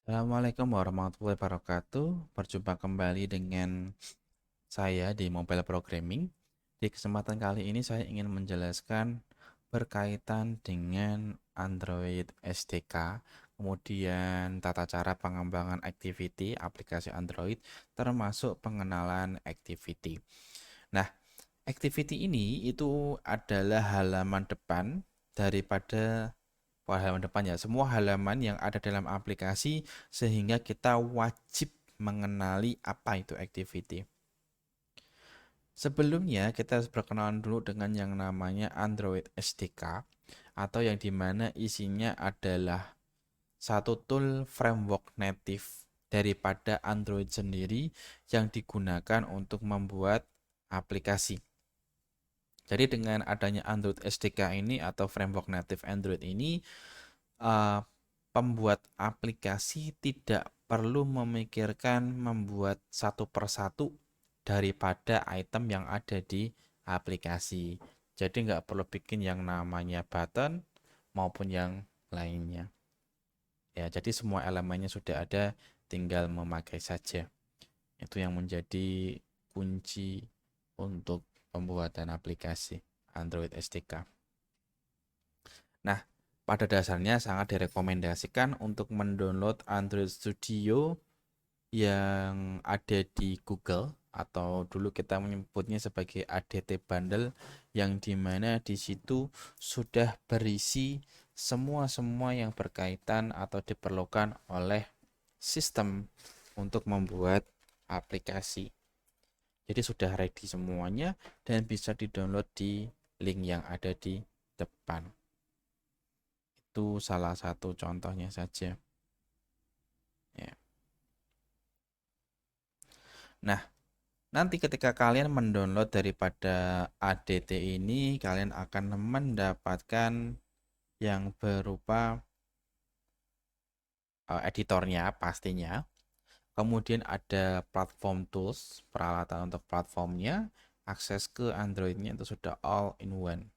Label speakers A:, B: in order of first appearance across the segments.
A: Assalamualaikum warahmatullahi wabarakatuh. Berjumpa kembali dengan saya di Mobile Programming. Di kesempatan kali ini saya ingin menjelaskan berkaitan dengan Android SDK, kemudian tata cara pengembangan activity aplikasi Android, termasuk pengenalan activity. Nah, activity ini itu adalah halaman depan daripada halaman depan ya, semua halaman yang ada dalam aplikasi sehingga kita wajib mengenali apa itu activity. Sebelumnya kita harus berkenalan dulu dengan yang namanya Android SDK atau yang dimana isinya adalah satu tool framework native daripada Android sendiri yang digunakan untuk membuat aplikasi. Jadi dengan adanya Android SDK ini atau framework native Android ini, uh, pembuat aplikasi tidak perlu memikirkan membuat satu persatu daripada item yang ada di aplikasi. Jadi nggak perlu bikin yang namanya button maupun yang lainnya. Ya, jadi semua elemennya sudah ada, tinggal memakai saja. Itu yang menjadi kunci untuk pembuatan aplikasi Android SDK. Nah, pada dasarnya sangat direkomendasikan untuk mendownload Android Studio yang ada di Google atau dulu kita menyebutnya sebagai ADT Bundle, yang dimana di situ sudah berisi semua yang berkaitan atau diperlukan oleh sistem untuk membuat aplikasi. Jadi sudah ready semuanya dan bisa di-download di link yang ada di depan. Itu salah satu contohnya saja. Ya. Nah, nanti ketika kalian mendownload daripada ADT ini, kalian akan mendapatkan yang berupa editornya pastinya. Kemudian ada platform tools, peralatan untuk platformnya, akses ke Androidnya itu sudah all in one.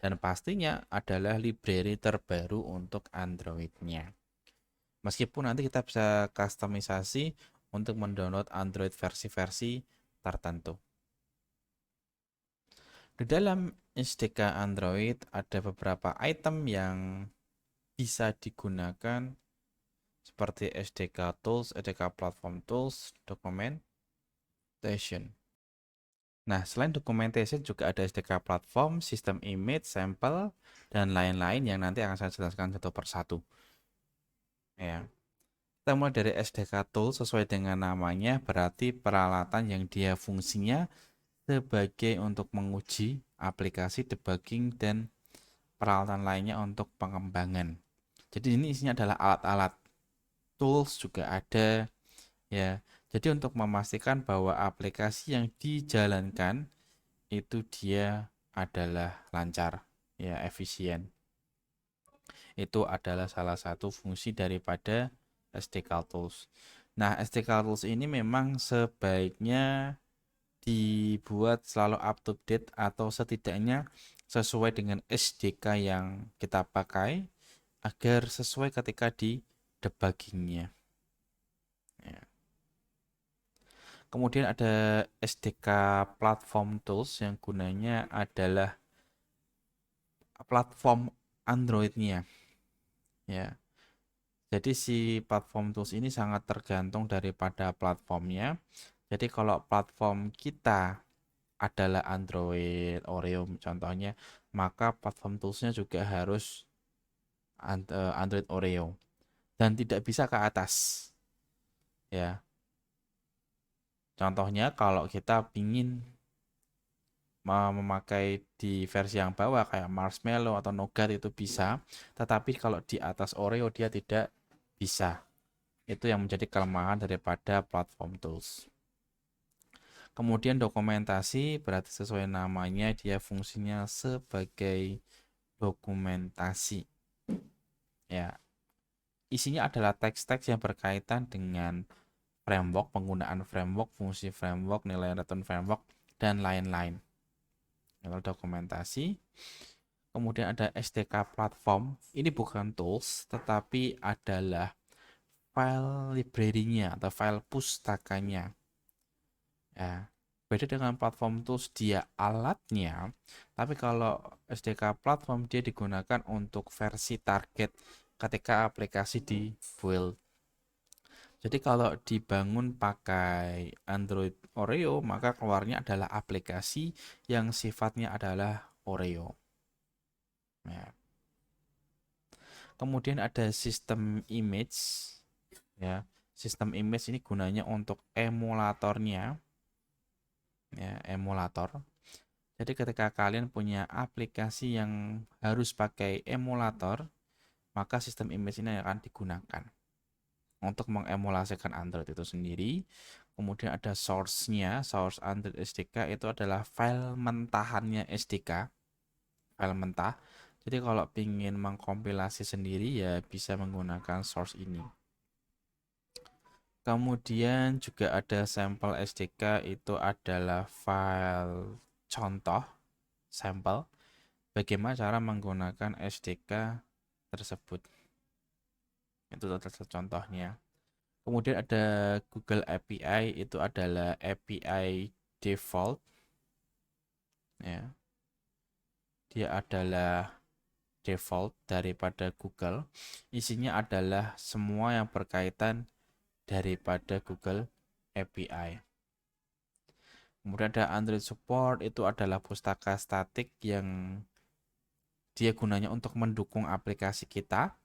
A: Dan pastinya adalah library terbaru untuk Androidnya. Meskipun nanti kita bisa customisasi untuk mendownload Android versi-versi tertentu. Di dalam SDK Android ada beberapa item yang bisa digunakan seperti SDK Tools, SDK Platform Tools, Documentation. Nah, selain Documentation juga ada SDK Platform, System Image, Sample, dan lain-lain yang nanti akan saya jelaskan satu persatu. Ya. Kita mulai dari SDK Tool sesuai dengan namanya, berarti peralatan yang dia fungsinya sebagai untuk menguji aplikasi, debugging, dan peralatan lainnya untuk pengembangan. Jadi ini isinya adalah alat-alat, tools juga ada ya. Jadi untuk memastikan bahwa aplikasi yang dijalankan itu dia adalah lancar ya, efisien. Itu adalah salah satu fungsi daripada SDK Tools. Nah, SDK Tools ini memang sebaiknya dibuat selalu up to date atau setidaknya sesuai dengan SDK yang kita pakai agar sesuai ketika di debuggingnya. Ya. Kemudian ada SDK Platform Tools yang gunanya adalah platform Androidnya. Ya. Jadi si platform tools ini sangat tergantung daripada platformnya. Jadi kalau platform kita adalah Android Oreo contohnya, maka platform toolsnya juga harus Android Oreo dan tidak bisa ke atas. Ya, contohnya kalau kita ingin memakai di versi yang bawah kayak Marshmallow atau Nougat itu bisa, tetapi kalau di atas Oreo dia tidak bisa. Itu yang menjadi kelemahan daripada platform tools. Kemudian dokumentasi berarti sesuai namanya dia fungsinya sebagai dokumentasi. Ya, isinya adalah teks-teks yang berkaitan dengan framework, penggunaan framework, fungsi framework, nilai return framework, dan lain-lain. Itu dokumentasi. Kemudian ada SDK platform. Ini bukan tools, tetapi adalah file library-nya atau file pustakanya. Ya, beda dengan platform tools dia alatnya, tapi kalau SDK platform dia digunakan untuk versi target ketika aplikasi di build. Jadi kalau dibangun pakai Android Oreo, maka keluarnya adalah aplikasi yang sifatnya adalah Oreo. Ya. Kemudian ada sistem image. Ya, sistem image ini gunanya untuk emulatornya. Ya, emulator. Jadi ketika kalian punya aplikasi yang harus pakai emulator, maka sistem image ini akan digunakan untuk mengemulasikan Android itu sendiri. Kemudian ada source-nya, source Android SDK itu adalah file mentahannya SDK, file mentah. Jadi kalau ingin mengkompilasi sendiri ya bisa menggunakan source ini. Kemudian juga ada sampel SDK, itu adalah file contoh, sampel, bagaimana cara menggunakan SDK tersebut. Itu contohnya. Kemudian ada Google API, itu adalah API default. Ya. Dia adalah default daripada Google. Isinya adalah semua yang berkaitan daripada Google API. Kemudian ada Android Support, itu adalah pustaka statik yang dia gunanya untuk mendukung aplikasi kita,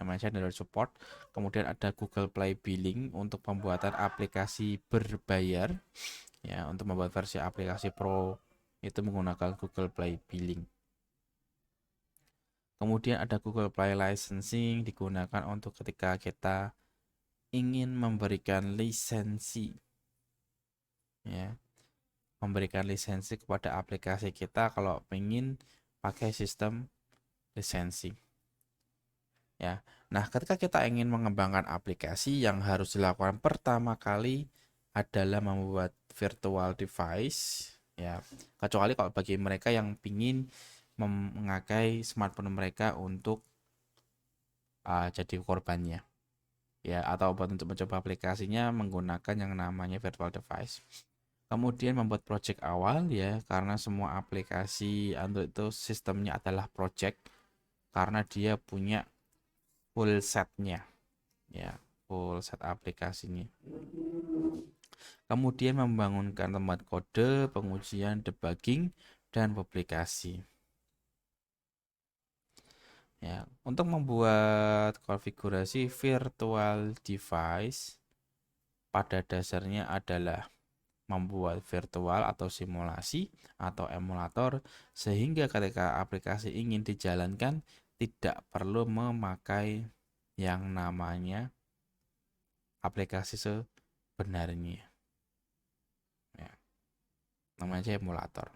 A: namanya Android Support. Kemudian ada Google Play Billing untuk pembuatan aplikasi berbayar, ya, untuk membuat versi aplikasi Pro itu menggunakan Google Play Billing. Kemudian ada Google Play Licensing, digunakan untuk ketika kita ingin memberikan lisensi, ya, memberikan lisensi kepada aplikasi kita kalau ingin pakai sistem lisensi. Ya. Nah, ketika kita ingin mengembangkan aplikasi, yang harus dilakukan pertama kali adalah membuat virtual device, ya. Kecuali kalau bagi mereka yang ingin memakai smartphone mereka untuk jadi korbannya, ya, atau untuk mencoba aplikasinya menggunakan yang namanya virtual device. Kemudian membuat project awal, ya, karena semua aplikasi Android itu sistemnya adalah project karena dia punya full setnya, ya, full set aplikasinya. Kemudian membangunkan tempat kode, pengujian, debugging, dan publikasi. Ya, untuk membuat konfigurasi virtual device pada dasarnya adalah membuat virtual atau simulasi atau emulator sehingga ketika aplikasi ingin dijalankan tidak perlu memakai yang namanya aplikasi sebenarnya, ya, namanya emulator.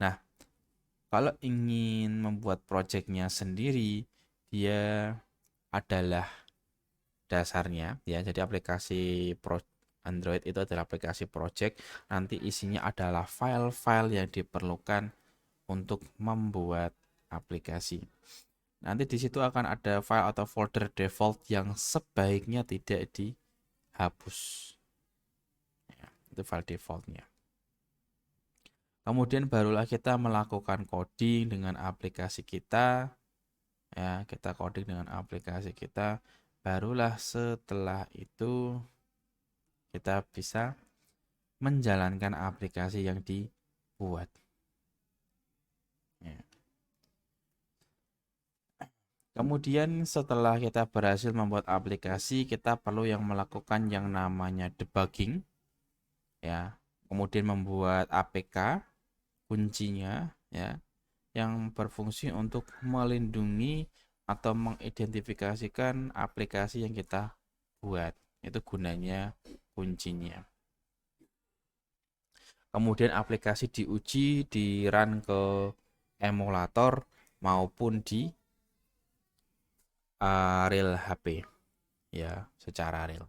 A: Nah, kalau ingin membuat projectnya sendiri, dia adalah dasarnya, ya, jadi aplikasi Android itu adalah aplikasi project, nanti isinya adalah file-file yang diperlukan untuk membuat aplikasi. Nanti di situ akan ada file atau folder default yang sebaiknya tidak dihapus, ya, itu file defaultnya. Kemudian barulah kita melakukan coding dengan aplikasi kita, ya, kita coding dengan aplikasi kita, barulah setelah itu kita bisa menjalankan aplikasi yang dibuat, ya. Kemudian setelah kita berhasil membuat aplikasi, kita perlu yang melakukan yang namanya debugging, ya. Kemudian membuat APK kuncinya, ya, yang berfungsi untuk melindungi atau mengidentifikasikan aplikasi yang kita buat. Itu gunanya kuncinya. Kemudian aplikasi diuji di run ke emulator maupun di real HP, ya, secara real.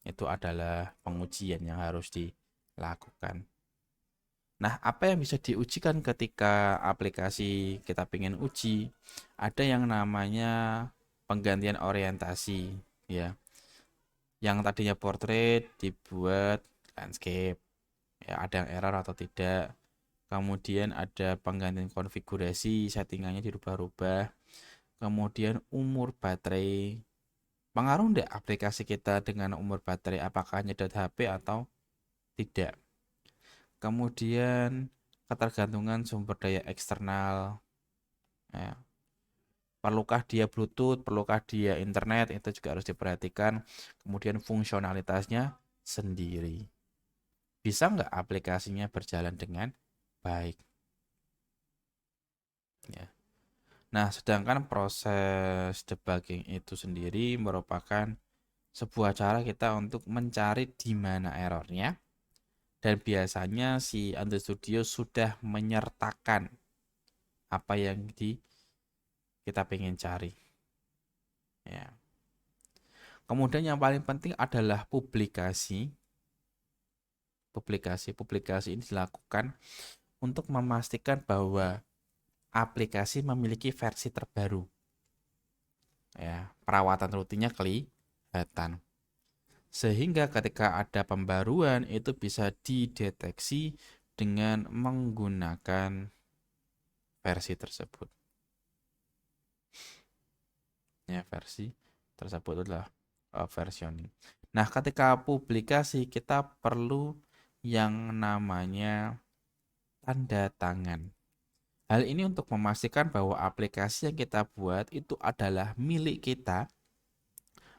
A: Itu adalah pengujian yang harus dilakukan. Nah, apa yang bisa diujikan ketika aplikasi kita pengen uji? Ada yang namanya penggantian orientasi ya. Yang tadinya portrait dibuat landscape. Ya, ada yang error atau tidak. Kemudian ada penggantian konfigurasi, settingannya dirubah-rubah. Kemudian umur baterai. Pengaruh enggak aplikasi kita dengan umur baterai? Apakah nyedot HP atau tidak? Kemudian ketergantungan sumber daya eksternal. Ya. Perlukah dia Bluetooth, perlukah dia internet, itu juga harus diperhatikan. Kemudian fungsionalitasnya sendiri. Bisa nggak aplikasinya berjalan dengan baik? Ya. Nah, sedangkan proses debugging itu sendiri merupakan sebuah cara kita untuk mencari di mana errornya. Dan biasanya si Android Studio sudah menyertakan apa yang kita pengen cari. Ya. Kemudian yang paling penting adalah publikasi. Publikasi ini dilakukan untuk memastikan bahwa aplikasi memiliki versi terbaru. Ya, perawatan rutinnya kelihatan. Sehingga ketika ada pembaruan itu bisa dideteksi dengan menggunakan versi tersebut. Ya, versi tersebut adalah versioning. Nah, ketika publikasi kita perlu yang namanya tanda tangan. Hal ini untuk memastikan bahwa aplikasi yang kita buat itu adalah milik kita.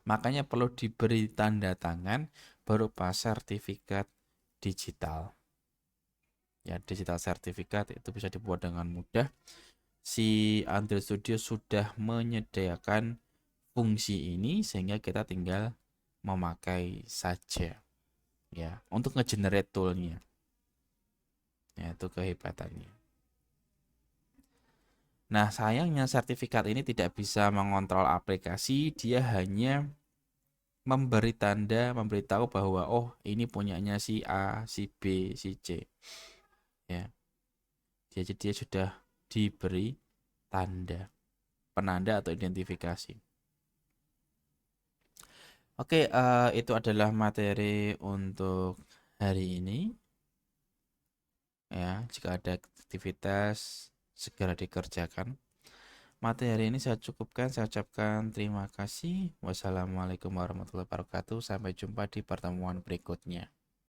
A: Makanya perlu diberi tanda tangan berupa sertifikat digital. Ya, digital sertifikat itu bisa dibuat dengan mudah. Si Android Studio sudah menyediakan fungsi ini sehingga kita tinggal memakai saja. Ya, untuk nge-generate toolnya. Ya, itu kehebatannya. Nah, sayangnya sertifikat ini tidak bisa mengontrol aplikasi, dia hanya memberi tanda, memberitahu bahwa oh, ini punyanya si A, si B, si C. Ya. Jadi dia sudah diberi tanda, penanda atau identifikasi. Oke, itu adalah materi untuk hari ini. Ya, jika ada aktivitas segera dikerjakan. Materi ini saya cukupkan, saya ucapkan terima kasih. Wassalamualaikum warahmatullahi wabarakatuh. Sampai jumpa di pertemuan berikutnya.